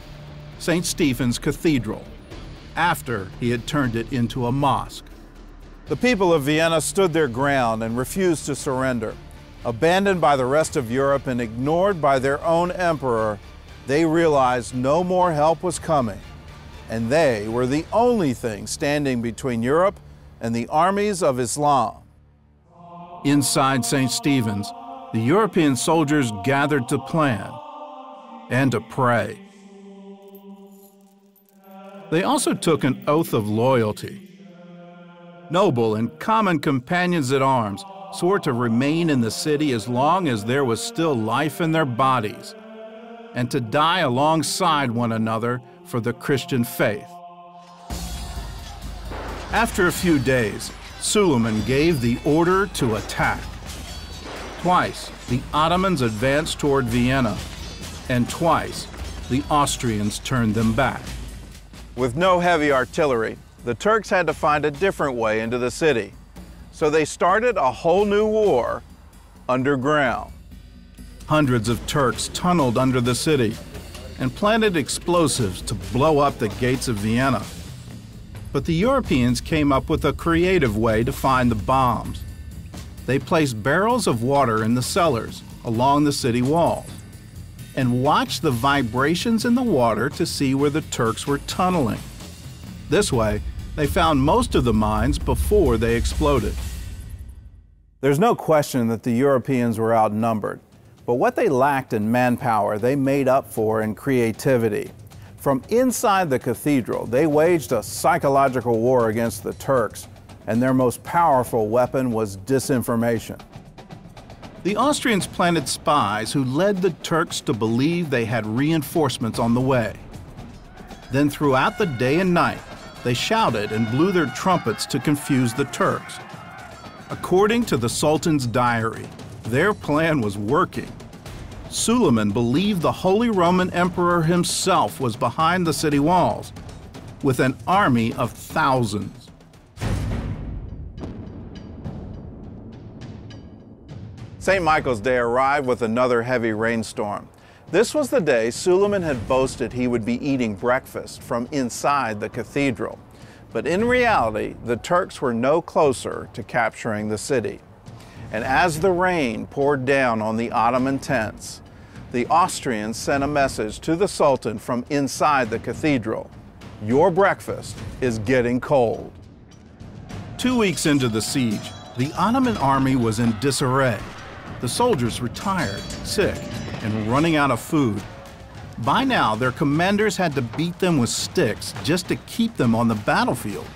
St. Stephen's Cathedral, after he had turned it into a mosque. The people of Vienna stood their ground and refused to surrender. Abandoned by the rest of Europe and ignored by their own emperor, they realized no more help was coming, and they were the only thing standing between Europe and the armies of Islam. Inside St. Stephen's, the European soldiers gathered to plan and to pray. They also took an oath of loyalty. Noble and common companions at arms swore to remain in the city as long as there was still life in their bodies, and to die alongside one another for the Christian faith. After a few days, Suleiman gave the order to attack. Twice, the Ottomans advanced toward Vienna, and twice, the Austrians turned them back. With no heavy artillery, the Turks had to find a different way into the city. So they started a whole new war underground. Hundreds of Turks tunneled under the city and planted explosives to blow up the gates of Vienna. But the Europeans came up with a creative way to find the bombs. They placed barrels of water in the cellars along the city walls and watched the vibrations in the water to see where the Turks were tunneling. This way, they found most of the mines before they exploded. There's no question that the Europeans were outnumbered, but what they lacked in manpower, they made up for in creativity. From inside the cathedral, they waged a psychological war against the Turks, and their most powerful weapon was disinformation. The Austrians planted spies who led the Turks to believe they had reinforcements on the way. Then throughout the day and night, they shouted and blew their trumpets to confuse the Turks. According to the Sultan's diary, their plan was working. Suleiman believed the Holy Roman Emperor himself was behind the city walls, with an army of thousands. St. Michael's Day arrived with another heavy rainstorm. This was the day Suleiman had boasted he would be eating breakfast from inside the cathedral. But in reality, the Turks were no closer to capturing the city. And as the rain poured down on the Ottoman tents, the Austrians sent a message to the Sultan from inside the cathedral: "Your breakfast is getting cold." 2 weeks into the siege, the Ottoman army was in disarray. The soldiers were tired, sick, and running out of food. By now, their commanders had to beat them with sticks just to keep them on the battlefield.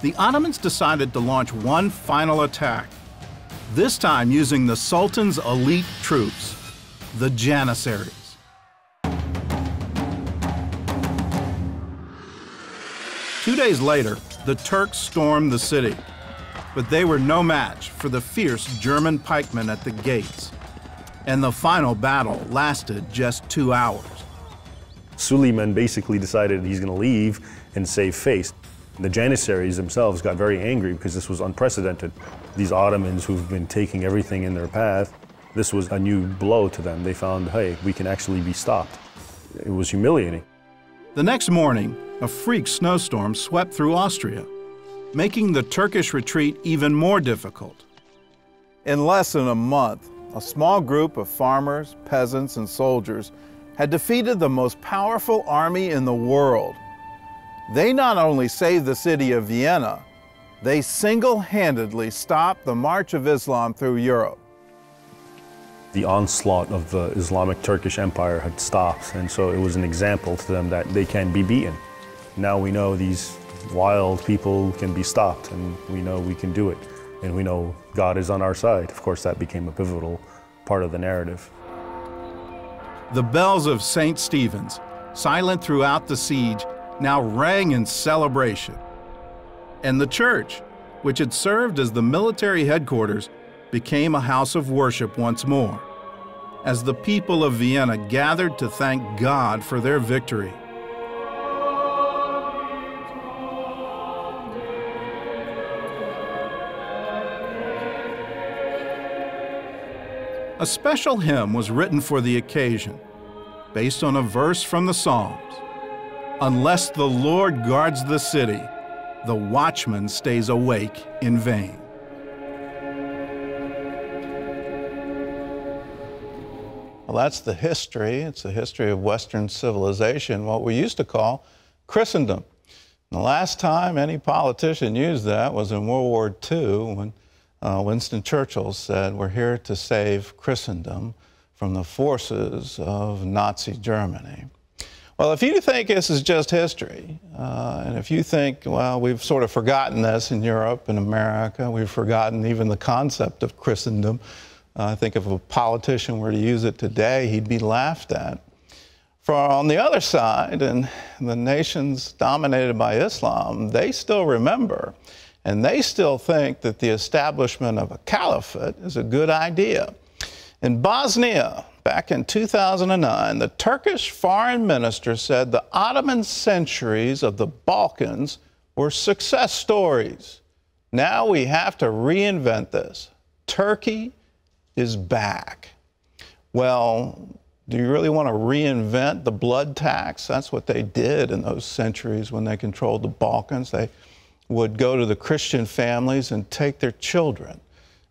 The Ottomans decided to launch one final attack, this time using the Sultan's elite troops, the Janissaries. Two days later, the Turks stormed the city, but they were no match for the fierce German pikemen at the gates. And the final battle lasted just 2 hours.
Suleiman basically decided he's going to leave and save face. The Janissaries themselves got very angry because this was unprecedented. These Ottomans who've been taking everything in their path, this was a new blow to them. They found, hey, we can actually be stopped. It was humiliating.
The next morning, a freak snowstorm swept through Austria, making the Turkish retreat even more difficult. In less than a month, a small group of farmers, peasants, and soldiers had defeated the most powerful army in the world. They not only saved the city of Vienna, they single-handedly stopped the march of Islam through Europe.
The onslaught of the Islamic Turkish Empire had stopped, and so it was an example to them that they can be beaten. Now we know these wild people can be stopped, and we know we can do it. And we know God is on our side. Of course, that became a pivotal part of the narrative.
The bells of St. Stephen's, silent throughout the siege, now rang in celebration. And the church, which had served as the military headquarters, became a house of worship once more, as the people of Vienna gathered to thank God for their victory. A special hymn was written for the occasion, based on a verse from the Psalms. Unless the Lord guards the city, the watchman stays awake in vain.
Well, that's the history. It's the history of Western civilization, what we used to call Christendom. The last time any politician used that was in World War II, when Winston Churchill said, "We're here to save Christendom from the forces of Nazi Germany." Well, if you think this is just history, and if you think, well, we've sort of forgotten this in Europe and America, we've forgotten even the concept of Christendom. I think if a politician were to use it today, he'd be laughed at. For on the other side, in the nations dominated by Islam, they still remember, and they still think that the establishment of a caliphate is a good idea. In Bosnia, back in 2009, the Turkish foreign minister said the Ottoman centuries of the Balkans were success stories. Now we have to reinvent this. Turkey is back. Well, do you really want to reinvent the blood tax? That's what they did in those centuries when they controlled the Balkans. They would go to the Christian families and take their children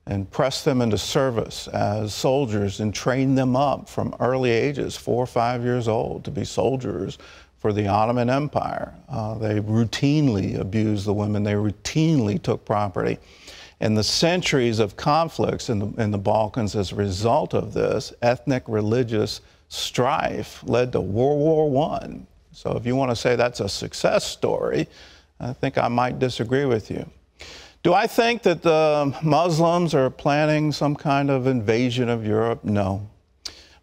and press them into service as soldiers and train them up from early ages, 4 or 5 years old, to be soldiers for the Ottoman Empire. They routinely abused the women. They routinely took property. And the centuries of conflicts in the Balkans as a result of this ethnic religious strife led to World War I. So if you want to say that's a success story, I think I might disagree with you. Do I think that the Muslims are planning some kind of invasion of Europe? No.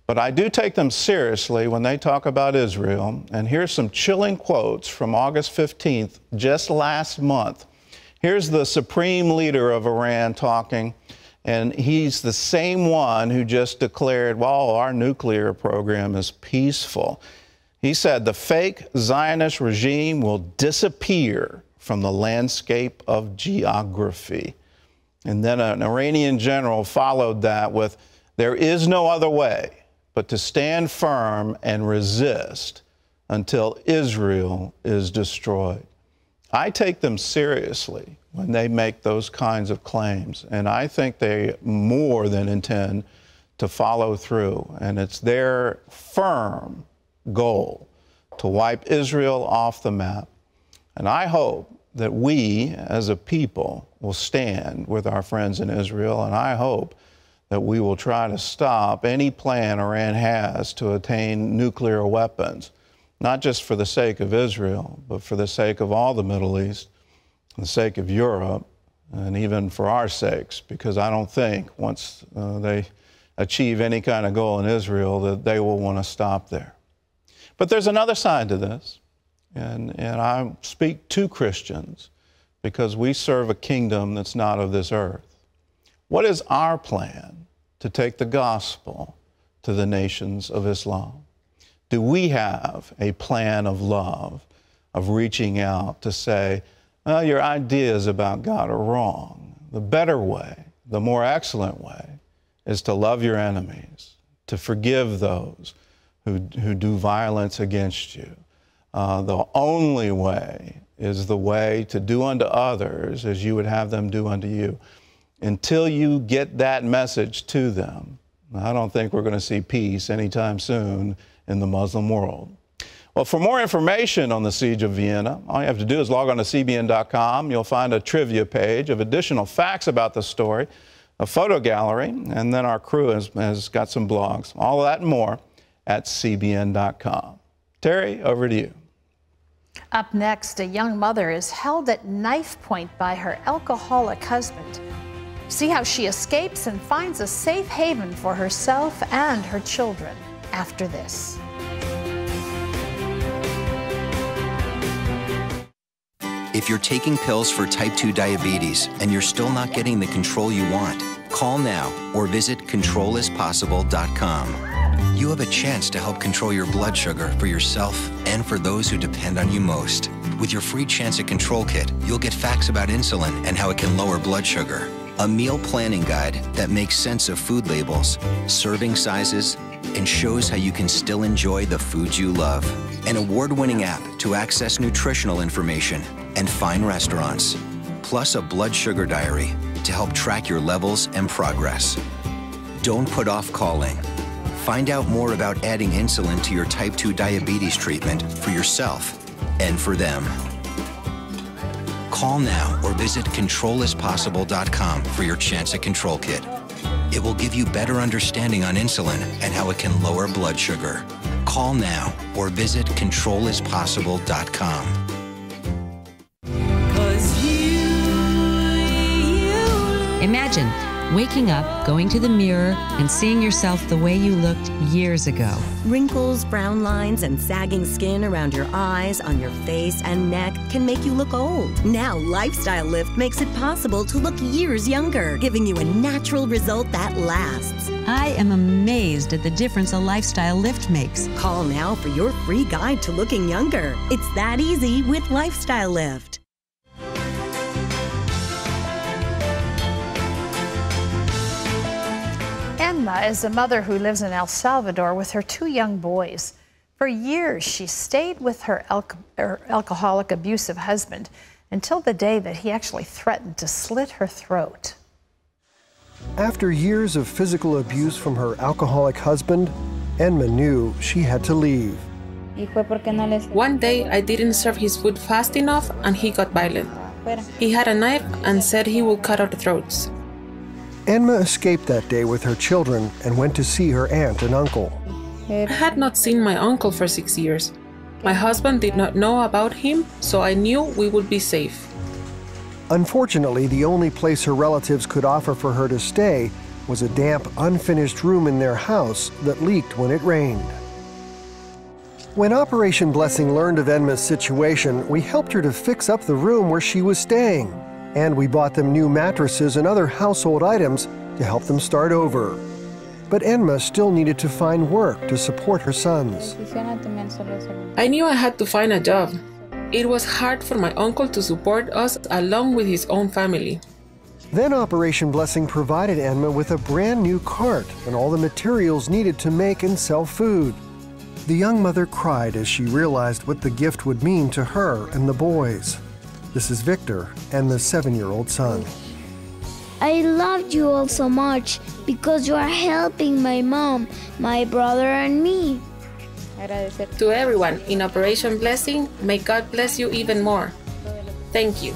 But I do take them seriously when they talk about Israel. And here's some chilling quotes from August 15th, just last month. Here's the supreme leader of Iran talking, and he's the same one who just declared, well, our nuclear program is peaceful. He said the fake Zionist regime will disappear from the landscape of geography. And then an Iranian general followed that with, there is no other way but to stand firm and resist until Israel is destroyed. I take them seriously when they make those kinds of claims, and I think they more than intend to follow through. And it's their firm goal to wipe Israel off the map. And I hope that we, as a people, will stand with our friends in Israel, and I hope that we will try to stop any plan Iran has to attain nuclear weapons, not just for the sake of Israel, but for the sake of all the Middle East, for the sake of Europe, and even for our sakes, because I don't think once they achieve any kind of goal in Israel that they will want to stop there. But there's another side to this, and I speak to Christians because we serve a kingdom that's not of this earth. What is our plan to take the gospel to the nations of Islam? Do we have a plan of love, of reaching out to say, well, your ideas about God are wrong. The better way, the more excellent way, is to love your enemies, to forgive those who do violence against you. The only way is the way to do unto others as you would have them do unto you. Until you get that message to them, I don't think we're going to see peace anytime soon in the Muslim world. Well, for more information on the Siege of Vienna, all you have to do is log on to CBN.com. You'll find a trivia page of additional facts about the story, a photo gallery, and then our crew has got some blogs. All of that and more at CBN.com. Terry, over to you.
Up next, a young mother is held at knife point by her alcoholic husband. See how she escapes and finds a safe haven for herself and her children after this.
If you're taking pills for type 2 diabetes and you're still not getting the control you want, call now or visit controlispossible.com. You have a chance to help control your blood sugar for yourself and for those who depend on you most. With your free Chance at Control kit, you'll get facts about insulin and how it can lower blood sugar, a meal planning guide that makes sense of food labels, serving sizes, and shows how you can still enjoy the foods you love, an award-winning app to access nutritional information and find restaurants, plus a blood sugar diary to help track your levels and progress. Don't put off calling. Find out more about adding insulin to your type 2 diabetes treatment for yourself and for them. Call now or visit controlispossible.com for your Chance at Control kit. It will give you better understanding on insulin and how it can lower blood sugar. Call now or visit controlispossible.com.
Imagine waking up, going to the mirror, and seeing yourself the way you looked years ago.
Wrinkles, frown lines, and sagging skin around your eyes, on your face, and neck can make you look old. Now, Lifestyle Lift makes it possible to look years younger, giving you a natural result that lasts.
I am amazed at the difference a Lifestyle Lift makes.
Call now for your free guide to looking younger. It's that easy with Lifestyle Lift.
Emma is a mother who lives in El Salvador with her 2 young boys. For years, she stayed with her alcoholic, abusive husband until the day that he actually threatened to slit her throat.
After years of physical abuse from her alcoholic husband, Emma knew she had to leave.
One day, I didn't serve his food fast enough and he got violent. He had a knife and said he would cut our throats.
Emma escaped that day with her children and went to see her aunt and uncle.
I had not seen my uncle for 6 years. My husband did not know about him, so I knew we would be safe.
Unfortunately, the only place her relatives could offer for her to stay was a damp, unfinished room in their house that leaked when it rained. When Operation Blessing learned of Emma's situation, we helped her to fix up the room where she was staying. And we bought them new mattresses and other household items to help them start over. But Emma still needed to find work to support her sons.
I knew I had to find a job. It was hard for my uncle to support us along with his own family.
Then Operation Blessing provided Emma with a brand new cart and all the materials needed to make and sell food. The young mother cried as she realized what the gift would mean to her and the boys. This is Victor and the 7-year-old son.
I loved you all so much because you are helping my mom, my brother, and me.
To everyone in Operation Blessing, may God bless you even more. Thank you.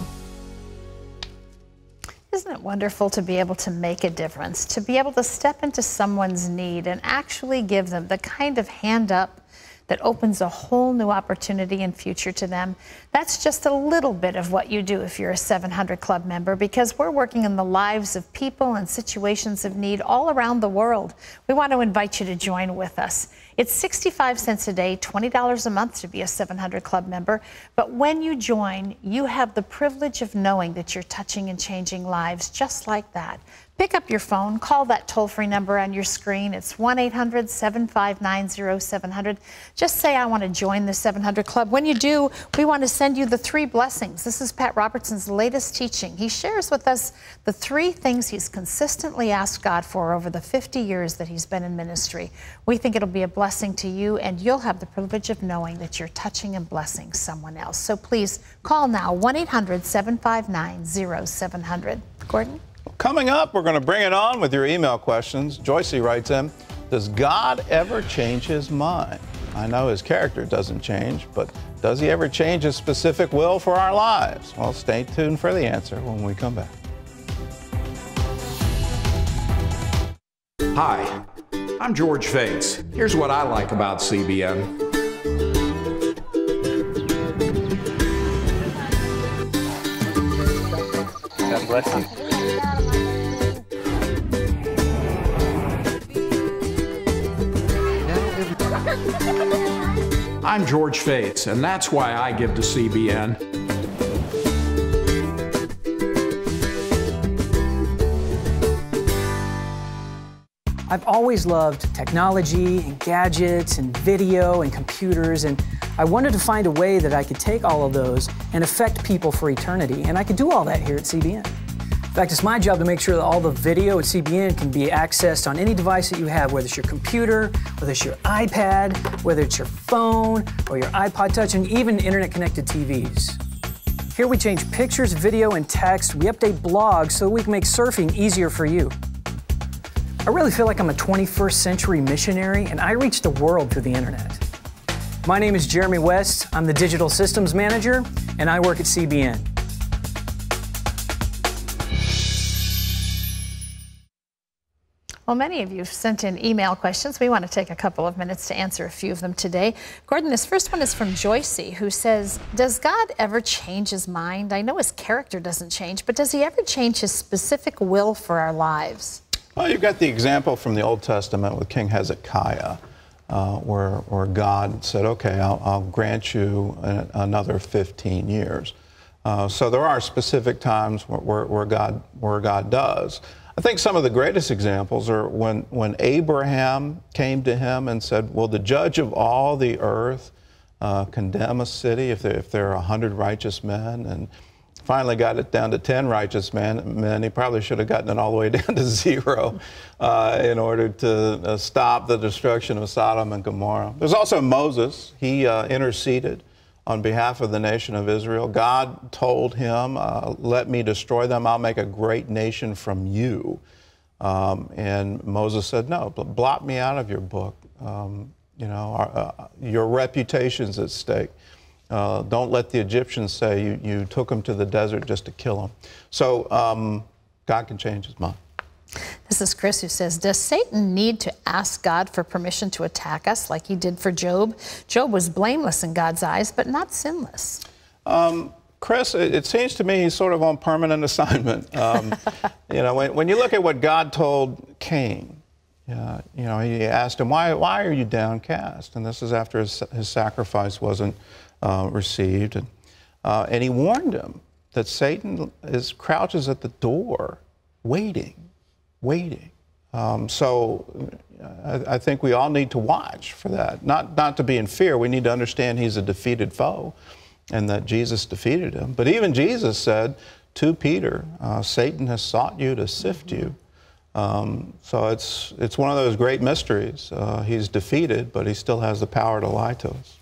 Isn't it wonderful to be able to make a difference, to be able to step into someone's need and actually give them the kind of hand up that opens a whole new opportunity and future to them? That's just a little bit of what you do if you're a 700 Club member, because we're working in the lives of people and situations of need all around the world. We want to invite you to join with us. It's 65 cents a day, $20 a month to be a 700 Club member. But when you join, you have the privilege of knowing that you're touching and changing lives just like that. Pick up your phone, call that toll-free number on your screen. It's 1-800-759-0700. Just say, I want to join the 700 Club. When you do, we want to send you the 3 blessings. This is Pat Robertson's latest teaching. He shares with us the 3 things he's consistently asked God for over the 50 years that he's been in ministry. We think it'll be a blessing to you, and you'll have the privilege of knowing that you're touching and blessing someone else. So please call now, 1-800-759-0700. Gordon?
Coming up, we're going to bring it on with your email questions. Joycey writes in, does God ever change his mind? I know his character doesn't change, but does he ever change his specific will for our lives? Well, stay tuned for the answer when we come back.
Hi, I'm George Fates. Here's what I like about CBN.
Bless you.
I'm George Fates, and that's why I give to CBN.
I've always loved technology and gadgets and video and computers, and I wanted to find a way that I could take all of those and affect people for eternity, and I could do all that here at CBN. In fact, it's my job to make sure that all the video at CBN can be accessed on any device that you have, whether it's your computer, whether it's your iPad, whether it's your phone or your iPod Touch, and even internet-connected TVs. Here we change pictures, video, and text. We update blogs so we can make surfing easier for you. I really feel like I'm a 21st century missionary, and I reach the world through the internet. My name is Jeremy West. I'm the Digital Systems Manager, and I work at CBN.
Well, many of you sent in email questions. We want to take a couple of minutes to answer a few of them today. Gordon, this first one is from Joycey, who says, does God ever change his mind? I know his character doesn't change, but does he ever change his specific will for our lives?
Well, you've got the example from the Old Testament with King Hezekiah, where God said, okay, I'll grant you another 15 years. So there are specific times where God does. I think some of the greatest examples are when Abraham came to him and said, will the judge of all the earth condemn a city if there are 100 righteous men? And finally got it down to 10 righteous men. He probably should have gotten it all the way down to 0 in order to stop the destruction of Sodom and Gomorrah. There's also Moses. He interceded on behalf of the nation of Israel. God told him, let me destroy them. I'll make a great nation from you. And Moses said, no, blot me out of your book. Your reputation's at stake. Don't let the Egyptians say you took them to the desert just to kill them. So God can change his mind.
This is Chris, who says, does Satan need to ask God for permission to attack us like he did for Job? Job was blameless in God's eyes, but not sinless.
Chris, it seems to me he's sort of on permanent assignment. When you look at what God told Cain, he asked him, why are you downcast? And this is after his sacrifice wasn't received. And he warned him that Satan crouches at the door waiting. So I think we all need to watch for that. Not to be in fear. We need to understand he's a defeated foe and that Jesus defeated him. But even Jesus said to Peter, Satan has sought you to sift you. So it's one of those great mysteries. He's defeated, but he still has the power to lie to us.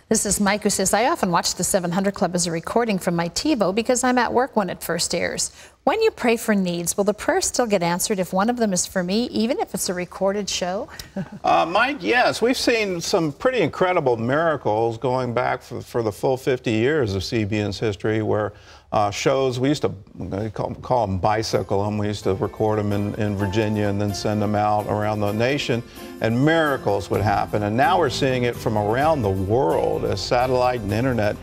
This is Mike, who says, I often watch the 700 Club as a recording from my TiVo because I'm at work when it first airs. When you pray for needs, will the prayer still get answered if one of them is for me, even if it's a recorded show?
Mike, yes. We've seen some pretty incredible miracles going back for the full 50 years of CBN's history, where shows, we used to call them bicycle them. We used to record them in Virginia and then send them out around the nation, and miracles would happen. And now we're seeing it from around the world as satellite and internet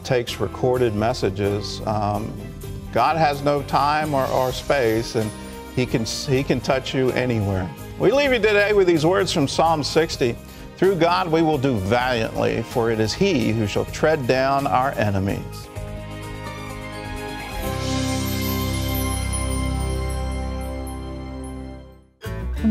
takes recorded messages. God has no time or space, and he can touch you anywhere. We leave you today with these words from Psalm 60. Through God we will do valiantly, for it is he who shall tread down our enemies.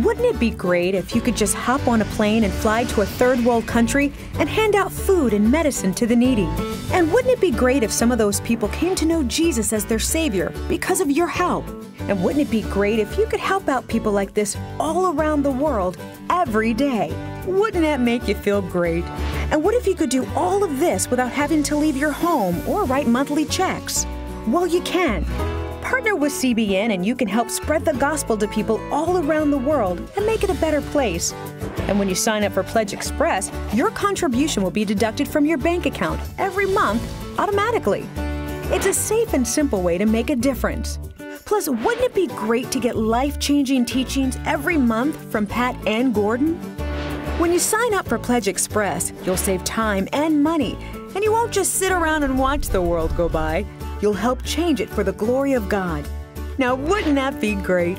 Wouldn't it be great if you could just hop on a plane and fly to a third world country and hand out food and medicine to the needy? And wouldn't it be great if some of those people came to know Jesus as their Savior because of your help? And wouldn't it be great if you could help out people like this all around the world every day? Wouldn't that make you feel great? And what if you could do all of this without having to leave your home or write monthly checks? Well, you can. Partner with CBN and you can help spread the gospel to people all around the world and make it a better place. And when you sign up for Pledge Express, your contribution will be deducted from your bank account every month automatically. It's a safe and simple way to make a difference. Plus, wouldn't it be great to get life-changing teachings every month from Pat and Gordon? When you sign up for Pledge Express, you'll save time and money, and you won't just sit around and watch the world go by. You'll help change it for the glory of God. Now, wouldn't that be great?